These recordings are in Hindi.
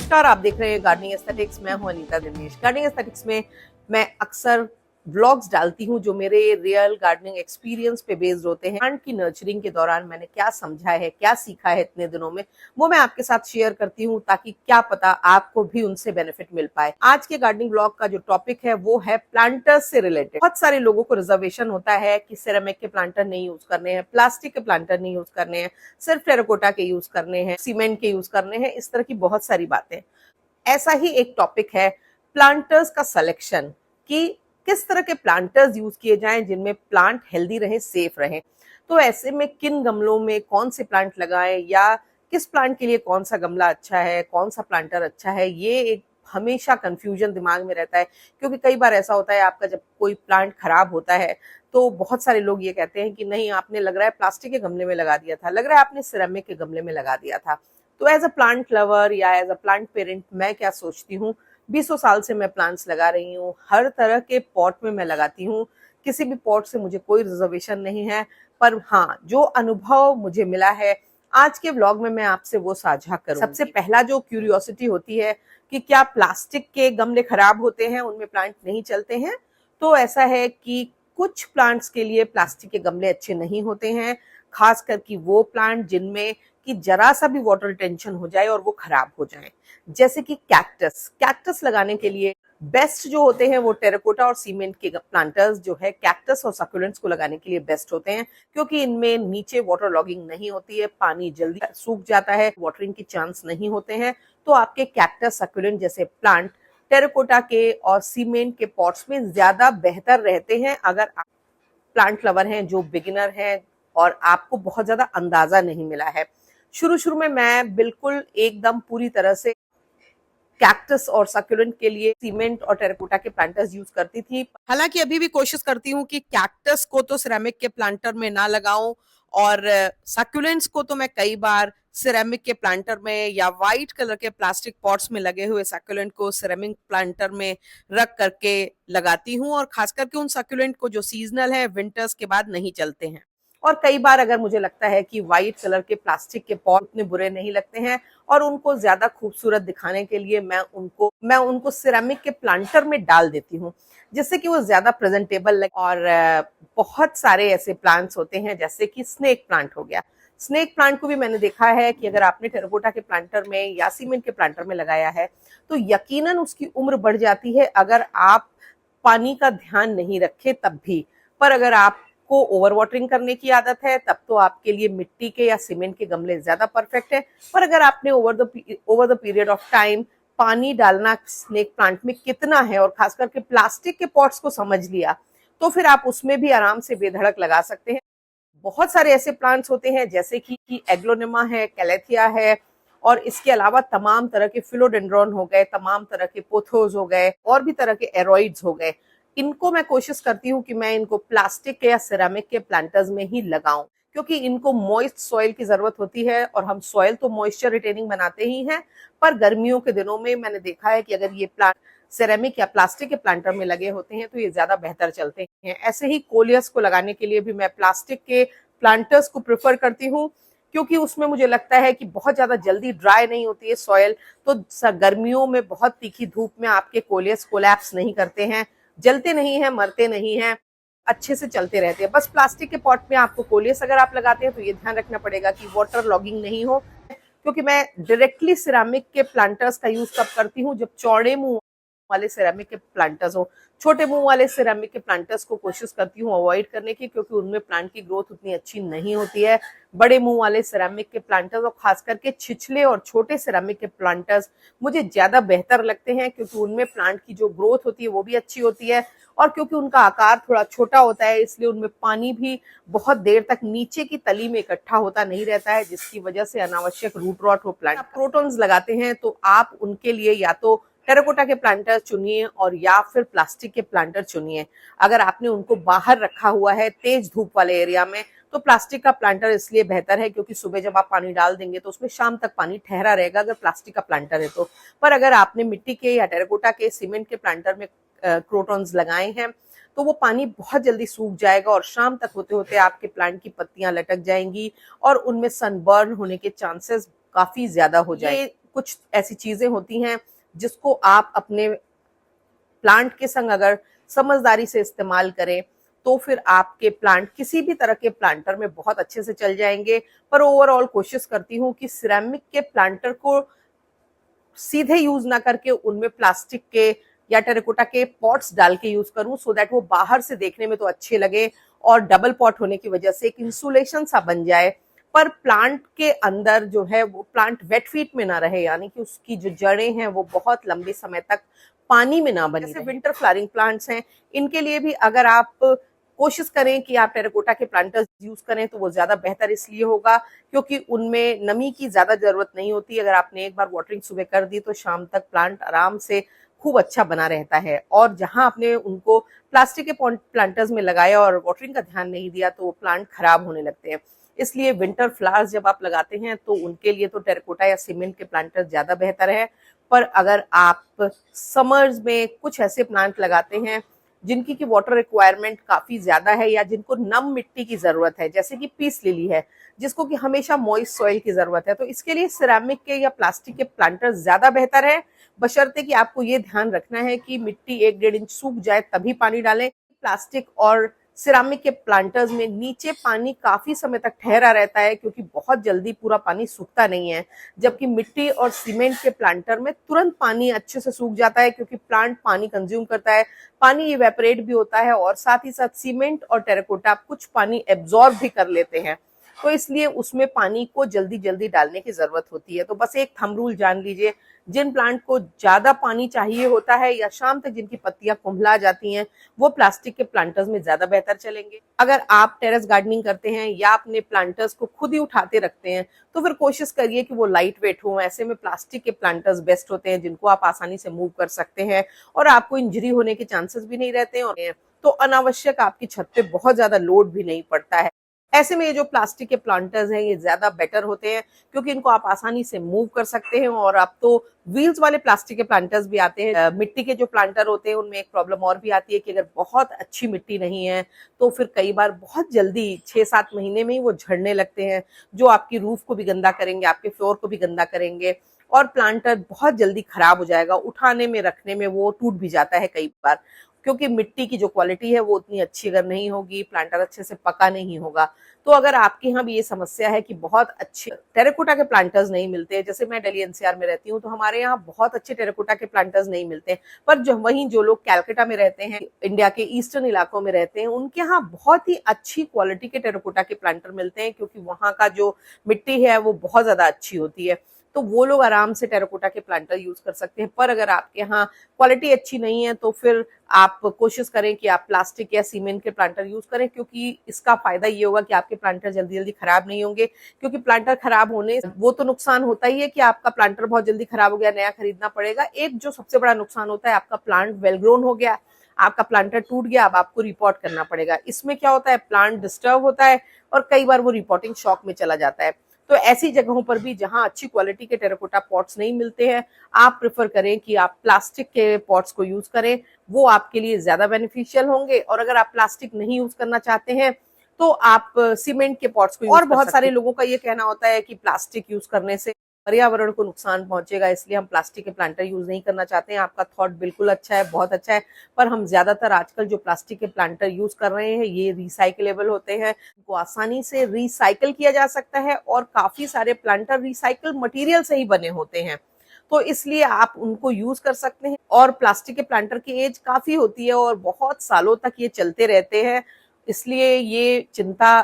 नमस्कार, आप देख रहे हैं गार्डनिंग एस्थेटिक्स। मैं हूं अनीता दिनेश। गार्डनिंग एस्थेटिक्स में मैं अक्सर व्लॉग्स डालती हूं जो मेरे रियल गार्डनिंग एक्सपीरियंस पे बेस्ड होते हैं। प्लांट की नर्चरिंग के दौरान मैंने क्या समझा है, क्या सीखा है इतने दिनों में, वो मैं आपके साथ शेयर करती हूं ताकि क्या पता आपको भी उनसे बेनिफिट मिल पाए। आज के गार्डनिंग व्लॉग का जो टॉपिक है वो है प्लांटर्स से रिलेटेड। बहुत सारे लोगों को रिजर्वेशन होता है कि सिरेमिक के प्लांटर नहीं यूज करने हैं, प्लास्टिक के प्लांटर नहीं यूज करने हैं, सिर्फ टेराकोटा के यूज करने हैं, सीमेंट के यूज करने हैं, इस तरह की बहुत सारी बातें। ऐसा ही एक टॉपिक है प्लांटर्स का सिलेक्शन, कि किस तरह के प्लांटर्स यूज किए जाएं जिनमें प्लांट हेल्दी रहे, सेफ रहे। तो ऐसे में किन गमलों में कौन से प्लांट लगाएं या किस प्लांट के लिए कौन सा गमला अच्छा है, कौन सा प्लांटर अच्छा है, ये एक हमेशा कंफ्यूजन दिमाग में रहता है। क्योंकि कई बार ऐसा होता है आपका जब कोई प्लांट खराब होता है तो बहुत सारे लोग ये कहते हैं कि नहीं, आपने लग रहा है प्लास्टिक के गमले में लगा दिया था, लग रहा है आपने सिरेमिक के गमले में लगा दिया था। तो एज अ प्लांट लवर या एज अ प्लांट पेरेंट मैं क्या सोचती हूँ, 20 साल से मैं प्लांट्स लगा रही हूँ, हर तरह के पॉट में मैं लगाती हूँ, किसी भी पॉट से मुझे कोई रिजर्वेशन नहीं है। पर हाँ, जो अनुभव मुझे मिला है आज के व्लॉग में मैं आपसे वो साझा करूँ। सबसे पहला जो क्यूरियोसिटी होती है कि क्या प्लास्टिक के गमले खराब होते हैं, उनमें प्लांट नहीं चलते हैं? तो ऐसा है कि कुछ प्लांट्स के लिए प्लास्टिक के गमले अच्छे नहीं होते हैं, खास करके वो प्लांट जिनमें कि जरा सा भी वाटर रिटेंशन हो जाए और वो खराब हो जाए, जैसे कि कैक्टस लगाने के लिए बेस्ट जो होते हैं वो टेराकोटा और सीमेंट के प्लांटर्स जो है कैक्टस और सक्यूलेंट्स को लगाने के लिए बेस्ट होते हैं, क्योंकि इनमें नीचे वाटर लॉगिंग नहीं होती है, पानी जल्दी सूख जाता है, वाटरिंग के चांस नहीं होते हैं। तो आपके कैक्टस, सक्यूलेंट जैसे प्लांट टेराकोटा के और सीमेंट के पॉट्स में ज्यादा बेहतर रहते हैं अगर आप प्लांट लवर हैं, जो बिगिनर हैं और आपको बहुत ज्यादा अंदाजा नहीं मिला है। शुरू शुरू में मैं बिल्कुल एकदम पूरी तरह से कैक्टस और सक्यूलेंट के लिए सीमेंट और टेराकोटा के प्लांटर्स यूज करती थी। हालांकि अभी भी कोशिश करती हूँ कि कैक्टस को तो सिरेमिक के प्लांटर में ना लगाऊं, और सक्यूलेंट्स को तो मैं कई बार सिरेमिक के प्लांटर में या वाइट कलर के प्लास्टिक पॉट्स में लगे हुए सक्यूलेंट को सिरेमिक प्लांटर में रख करके लगाती हूँ, और खास करके उन सक्यूलेंट को जो सीजनल है, विंटर्स के बाद नहीं चलते हैं। और कई बार अगर मुझे लगता है कि व्हाइट कलर के प्लास्टिक के पॉट उतने बुरे नहीं लगते हैं और उनको ज्यादा खूबसूरत दिखाने के लिए मैं उनको सिरेमिक के प्लांटर में डाल देती हूँ, जिससे कि वो ज्यादा प्रेजेंटेबल लगे। और बहुत सारे ऐसे प्लांट्स होते हैं जैसे कि स्नेक प्लांट हो गया। स्नेक प्लांट को भी मैंने देखा है कि अगर आपने टेराकोटा के प्लांटर में या सीमेंट के प्लांटर में लगाया है तो यकीनन उसकी उम्र बढ़ जाती है अगर आप पानी का ध्यान नहीं रखे तब भी। पर अगर आपको ओवर वाटरिंग करने की आदत है तब तो आपके लिए मिट्टी के या सीमेंट के गमले ज्यादा परफेक्ट है। पर अगर आपने over the period of time पानी डालना स्नेक प्लांट में कितना है और खास करके प्लास्टिक के पॉट्स को समझ लिया, तो फिर आप उसमें भी आराम से बेधड़क लगा सकते हैं। बहुत सारे ऐसे प्लांट्स होते हैं जैसे कि एग्लोनिमा है, कैलेथिया है, और इसके अलावा तमाम तरह के फिलोडेंड्रॉन हो गए, तमाम तरह के पोथोस हो गए, और भी तरह के एरोइड्स हो गए। इनको मैं कोशिश करती हूँ कि मैं इनको प्लास्टिक के या सिरेमिक के प्लांटर्स में ही लगाऊं, क्योंकि इनको मॉइस्ट सॉइल की जरूरत होती है, और हम सॉइल तो मॉइस्चर रिटेनिंग बनाते ही हैं। पर गर्मियों के दिनों में मैंने देखा है कि अगर ये प्लांट सिरेमिक या प्लास्टिक के प्लांटर में लगे होते हैं तो ये ज्यादा बेहतर चलते हैं। ऐसे ही कोलियस को लगाने के लिए भी मैं प्लास्टिक के प्लांटर्स को प्रेफर करती हूँ, क्योंकि उसमें मुझे लगता है कि बहुत ज्यादा जल्दी ड्राई नहीं होती है सॉइल, तो गर्मियों में बहुत तीखी धूप में आपके कोलियस कोलैप्स नहीं करते हैं, जलते नहीं हैं, मरते नहीं हैं, अच्छे से चलते रहते हैं। बस प्लास्टिक के पॉट में आपको कोलियस अगर आप लगाते हैं तो ये ध्यान रखना पड़ेगा कि वाटर लॉगिंग नहीं हो। क्योंकि मैं डायरेक्टली सिरामिक के प्लांटर्स का यूज कब करती हूँ, जब चौड़े मुंह वाले सिरेमिक के प्लांटर्स हो। छोटे मुंह वाले सिरेमिक के प्लांटर्स को कोशिश करती हूँ अवॉइड करने की, क्योंकि उनमें प्लांट की ग्रोथ उतनी अच्छी नहीं होती है। बड़े मुंह वाले सिरेमिक के प्लांटर्स और खास करके छिछले और छोटे सिरेमिक के प्लांटर्स मुझे ज्यादा बेहतर लगते हैं, क्योंकि उनमें प्लांट की जो ग्रोथ होती है वो भी अच्छी होती है, और क्योंकि उनका आकार थोड़ा छोटा होता है इसलिए उनमें पानी भी बहुत देर तक नीचे की तली में इकट्ठा होता नहीं रहता है, जिसकी वजह से अनावश्यक रूट रॉट हो प्लांट। आप क्रोटन्स लगाते हैं तो आप उनके लिए या तो टेराकोटा के प्लांटर चुनिए और या फिर प्लास्टिक के प्लांटर चुनिए। अगर आपने उनको बाहर रखा हुआ है तेज धूप वाले एरिया में तो प्लास्टिक का प्लांटर इसलिए बेहतर है, क्योंकि सुबह जब आप पानी डाल देंगे तो उसमें शाम तक पानी ठहरा रहेगा अगर प्लास्टिक का प्लांटर है तो। पर अगर आपने मिट्टी के या टेराकोटा के, सीमेंट के प्लांटर में क्रोटन्स लगाए हैं तो वो पानी बहुत जल्दी सूख जाएगा और शाम तक होते होते आपके प्लांट की पत्तियां लटक जाएंगी और उनमें सनबर्न होने के चांसेस काफी ज्यादा हो जाएंगे। कुछ ऐसी चीजें होती हैं जिसको आप अपने प्लांट के संग अगर समझदारी से इस्तेमाल करें तो फिर आपके प्लांट किसी भी तरह के प्लांटर में बहुत अच्छे से चल जाएंगे। पर ओवरऑल कोशिश करती हूँ कि सिरेमिक के प्लांटर को सीधे यूज ना करके उनमें प्लास्टिक के या टेराकोटा के पॉट्स डाल के यूज करूं, सो दैट वो बाहर से देखने में तो अच्छे लगे और डबल पॉट होने की वजह से एक इंसुलेशन सा बन जाए, पर प्लांट के अंदर जो है वो प्लांट वेट फीट में ना रहे, यानी कि उसकी जो जड़ें हैं वो बहुत लंबे समय तक पानी में ना बनी। जैसे विंटर फ्लावरिंग प्लांट्स हैं, इनके लिए भी अगर आप कोशिश करें कि आप टेराकोटा के प्लांटर्स यूज करें तो वो ज्यादा बेहतर इसलिए होगा क्योंकि उनमें नमी की ज्यादा जरूरत नहीं होती। अगर आपने एक बार वाटरिंग सुबह कर दी तो शाम तक प्लांट आराम से खूब अच्छा बना रहता है। और जहां आपने उनको प्लास्टिक के प्लांटर्स में लगाया और वाटरिंग का ध्यान नहीं दिया तो वो प्लांट खराब होने लगते हैं। इसलिए विंटर फ्लावर्स जब आप लगाते हैं तो उनके लिए तो टेराकोटा या सीमेंट के प्लांटर ज्यादा बेहतर है। पर अगर आप समर्स में कुछ ऐसे प्लांट लगाते हैं जिनकी की वाटर रिक्वायरमेंट काफी ज्यादा है या जिनको नम मिट्टी की जरूरत है, जैसे कि पीस लिली है जिसको कि हमेशा मॉइस्ट सॉइल की जरूरत है, तो इसके लिए सिरेमिक के या प्लास्टिक के प्लांटर ज्यादा बेहतर है। बशर्ते कि आपको ये ध्यान रखना है कि मिट्टी 1-1.5 इंच सूख जाए तभी पानी डालें। प्लास्टिक और सिरामिक के प्लांटर्स में नीचे पानी काफी समय तक ठहरा रहता है क्योंकि बहुत जल्दी पूरा पानी सूखता नहीं है, जबकि मिट्टी और सीमेंट के प्लांटर में तुरंत पानी अच्छे से सूख जाता है क्योंकि प्लांट पानी कंज्यूम करता है, पानी इवेपोरेट भी होता है और साथ ही साथ सीमेंट और टेराकोटा कुछ पानी एब्जॉर्ब भी कर लेते हैं, तो इसलिए उसमें पानी को जल्दी जल्दी डालने की जरूरत होती है। तो बस एक थंब रूल जान लीजिए, जिन प्लांट को ज्यादा पानी चाहिए होता है या शाम तक जिनकी पत्तियां कुंभला जाती हैं वो प्लास्टिक के प्लांटर्स में ज्यादा बेहतर चलेंगे। अगर आप टेरेस गार्डनिंग करते हैं या अपने प्लांटर्स को खुद ही उठाते रखते हैं तो फिर कोशिश करिए कि वो लाइट वेट हो। ऐसे में प्लास्टिक के प्लांटर्स बेस्ट होते हैं जिनको आप आसानी से मूव कर सकते हैं और आपको इंजरी होने के चांसेस भी नहीं रहते हैं, तो अनावश्यक आपकी छत पे बहुत ज्यादा लोड भी नहीं पड़ता है। ऐसे में ये जो प्लास्टिक के प्लांटर्स हैं ये ज्यादा बेटर होते हैं क्योंकि इनको आप आसानी से मूव कर सकते हैं। और अब तो व्हील्स वाले प्लास्टिक के प्लांटर्स भी आते हैं। मिट्टी के जो प्लांटर होते हैं उनमें एक प्रॉब्लम और भी आती है कि अगर बहुत अच्छी मिट्टी नहीं है तो फिर कई बार बहुत जल्दी 6-7 महीने में ही वो झड़ने लगते हैं, जो आपकी रूफ को भी गंदा करेंगे, आपके फ्लोर को भी गंदा करेंगे और प्लांटर बहुत जल्दी खराब हो जाएगा। उठाने में रखने में वो टूट भी जाता है कई बार, क्योंकि मिट्टी की जो क्वालिटी है वो उतनी अच्छी अगर नहीं होगी, प्लांटर अच्छे से पका नहीं होगा। तो अगर आपके यहाँ भी ये समस्या है कि बहुत अच्छे टेराकोटा के प्लांटर्स नहीं मिलते, जैसे मैं दिल्ली एनसीआर में रहती हूँ तो हमारे यहाँ बहुत अच्छे टेराकोटा के प्लांटर्स नहीं मिलते, पर जो लोग कैलकाटा में रहते हैं, इंडिया के ईस्टर्न इलाकों में रहते हैं, उनके यहाँ बहुत ही अच्छी क्वालिटी के टेराकोटा के प्लांटर मिलते हैं क्योंकि वहाँ का जो मिट्टी है वो बहुत ज्यादा अच्छी होती है, तो वो लोग आराम से टेराकोटा के प्लांटर यूज कर सकते हैं। पर अगर आपके यहाँ क्वालिटी अच्छी नहीं है तो फिर आप कोशिश करें कि आप प्लास्टिक या सीमेंट के प्लांटर यूज करें, क्योंकि इसका फायदा ये होगा कि आपके प्लांटर जल्दी जल्दी खराब नहीं होंगे। क्योंकि प्लांटर खराब होने वो तो नुकसान होता ही है कि आपका प्लांटर बहुत जल्दी खराब हो गया, नया खरीदना पड़ेगा। एक जो सबसे बड़ा नुकसान होता है, आपका प्लांट वेल ग्रोन हो गया, आपका प्लांटर टूट गया, अब आपको रिपोर्ट करना पड़ेगा। इसमें क्या होता है, प्लांट डिस्टर्ब होता है और कई बार वो रिपोर्टिंग शॉक में चला जाता है। तो ऐसी जगहों पर भी जहां अच्छी क्वालिटी के टेराकोटा पॉट्स नहीं मिलते हैं, आप प्रेफर करें कि आप प्लास्टिक के पॉट्स को यूज करें, वो आपके लिए ज्यादा बेनिफिशियल होंगे। और अगर आप प्लास्टिक नहीं यूज करना चाहते हैं तो आप सीमेंट के पॉट्स को यूज कर सकते हैं। और बहुत सारे लोगों का ये कहना होता है कि प्लास्टिक यूज करने से पर्यावरण को नुकसान पहुंचेगा, इसलिए हम प्लास्टिक के प्लांटर यूज नहीं करना चाहते हैं। आपका थॉट बिल्कुल अच्छा है, बहुत अच्छा है, पर हम ज्यादातर आजकल जो प्लास्टिक के प्लांटर यूज कर रहे हैं ये रिसाइकलेबल होते हैं, इनको आसानी से रिसाइकल किया जा सकता है और काफी सारे प्लांटर रिसाइकल मटेरियल से ही बने होते हैं, तो इसलिए आप उनको यूज कर सकते हैं। और प्लास्टिक के प्लांटर की एज काफी होती है और बहुत सालों तक ये चलते रहते हैं, इसलिए ये चिंता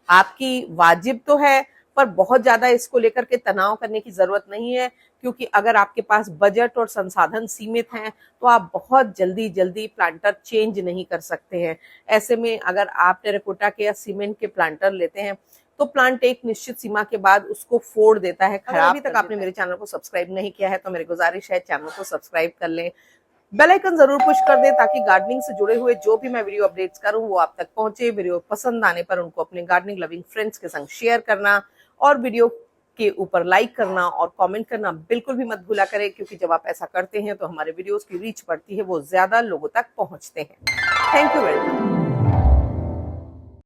आपकी वाजिब तो है, पर बहुत ज्यादा इसको लेकर के तनाव करने की जरूरत नहीं है। क्योंकि अगर आपके पास बजट और संसाधन सीमित हैं तो आप बहुत जल्दी जल्दी प्लांटर चेंज नहीं कर सकते हैं। ऐसे में अगर आप टेराकोटा के या सीमेंट के प्लांटर लेते हैं तो प्लांट एक निश्चित सीमा के बाद उसको फोड़ देता है, खराब। अभी तक आपने मेरे चैनल को सब्सक्राइब नहीं किया है तो मेरी गुजारिश है चैनल को सब्सक्राइब कर लें, बेल आइकन जरूर पुश कर दें ताकि गार्डनिंग से जुड़े हुए जो भी मैं वीडियो अपडेट्स करूं वो आप तक पहुंचे। वीडियो पसंद आने पर उनको अपने गार्डनिंग लविंग फ्रेंड्स के संग शेयर करना और वीडियो के ऊपर लाइक करना और कमेंट करना बिल्कुल भी मत भूला करें, क्योंकि जब आप ऐसा करते हैं तो हमारे वीडियोस की रीच बढ़ती है, वो ज्यादा लोगों तक पहुंचते हैं। Thank you very much.